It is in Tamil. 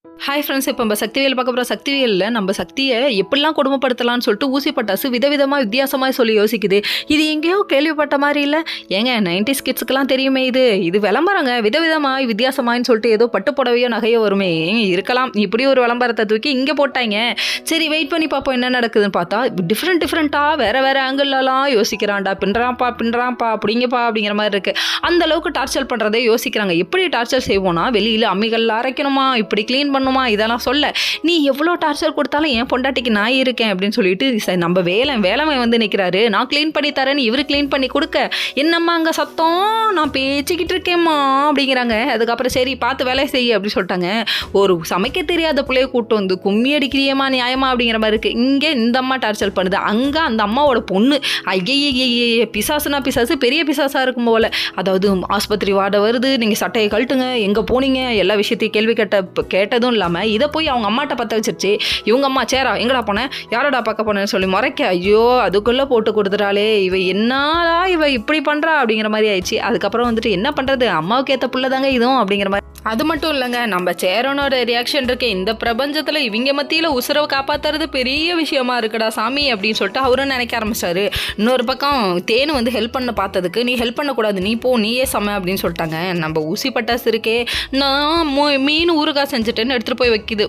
ஹாய் ஃப்ரெண்ட்ஸ், இப்போ நம்ம சக்திவேல் பார்க்க போகிற சக்திவேலில் நம்ம சக்தியை எப்படிலாம் கொடுமைப்படுத்தலாம்னு சொல்லிட்டு ஊசி பட்டாசு விதவிதமாக வித்தியாசமாக சொல்லி யோசிக்குது. இது எங்கேயோ கேள்விப்பட்ட மாதிரி இல்லை ஏங்க, 90s கிட்ஸுக்கெல்லாம் தெரியுமே. இது விளம்பரங்க. விதவிதமாக வித்தியாசமானு சொல்லிட்டு ஏதோ பட்டு புடவையோ நகையோ வருமே, இருக்கலாம். இப்படி ஒரு விளம்பரத்தை தூக்கி இங்கே போட்டாங்க. சரி, வெயிட் பண்ணி பார்ப்போம் என்ன நடக்குதுன்னு. பார்த்தா டிஃப்ரெண்ட்டாக வேறு ஆங்கிள்லாம் யோசிக்கிறான்டா. பின்றான்ப்பா அப்படிங்கிற மாதிரி இருக்குது. அந்த அளவுக்கு டார்ச்சர் பண்ணுறதே யோசிக்கிறாங்க. எப்படி டார்ச்சர் செய்வோம்னா, வெளியில் அம்மிகள் அரைக்கணுமா, இப்படி க்ளீன் பண்ணணுமா, இதெல்லாம் சொல்ல நீ எவ்வளோ டார்ச்சர் கொடுத்தாலும் என் பொண்டாட்டிக்கு நான் இருக்கேன் அப்படின்னு சொல்லிட்டு நம்ம வேலைமை வந்து நிற்கிறாரு. நான் க்ளீன் பண்ணி தரேன்னு இவர் க்ளீன் பண்ணி கொடுக்க, என்னம்மா அங்கே சத்தம், நான் பேச்சிக்கிட்டு இருக்கேம்மா அப்படிங்கிறாங்க. அதுக்கப்புறம் சரி பார்த்து வேலை செய்ய அப்படின்னு சொல்லிட்டாங்க. ஒரு சமைக்க தெரியாத பிள்ளைய கூட்டு வந்து கும்மி அடிக்கிறியம்மா நியாயமா அப்படிங்கிற மாதிரி இருக்குது. இங்கே இந்த அம்மா டார்ச்சர் பண்ணுது, அங்கே அந்த அம்மாவோட பொண்ணு ஐயே பிசாசு பெரிய பிசாசாக இருக்கும் போல. அதாவது ஆஸ்பத்திரி வாட வருது, நீங்கள் சட்டையை கழட்டுங்க, எங்கே போனீங்க, எல்லா விஷயத்தையும் கேள்வி கேட்டதும் இல்லாமல் இதை போய் அவங்க அம்மாட்ட பற்ற வச்சிருச்சு. இவங்க அம்மா சேரா எங்கடா போனேன், யாரோடா பார்க்க போனேன்னு சொல்லி முறைக்க, ஐயோ அதுக்குள்ளே போட்டு கொடுத்துட்டாலே, என்னடா இப்படி பண்ணுறா அப்படிங்கிற மாதிரி ஆயிடுச்சு. அதுக்கப்புறம் வந்துட்டு என்ன பண்ணுறது, அம்மாவுக்கு ஏற்ற பிள்ளை தாங்க இதுவும் அப்படிங்கிற மாதிரி. அது மட்டும் இல்லைங்க, நம்ம சேரனோட ரியாக்ஷன் இருக்கு. இந்த பிரபஞ்சத்தில் இவங்க மத்தியில் உசுரவை காப்பாற்றுறது பெரிய விஷயமா இருக்குடா சாமி அப்படின்னு சொல்லிட்டு அவரும் நினைக்க ஆரம்பிச்சாரு. இன்னொரு பக்கம் தேனு வந்து ஹெல்ப் பண்ண பார்த்ததுக்கு, நீ ஹெல்ப் பண்ணக்கூடாது, நீ போ, நீயே சம அப்படின்னு சொல்லிட்டாங்க. நம்ம ஊசி பட்டாசு இருக்கே, நான் மீன் ஊறுகாய் செஞ்சுட்டேன்னு எடுத்துகிட்டு போய் வைக்கிது.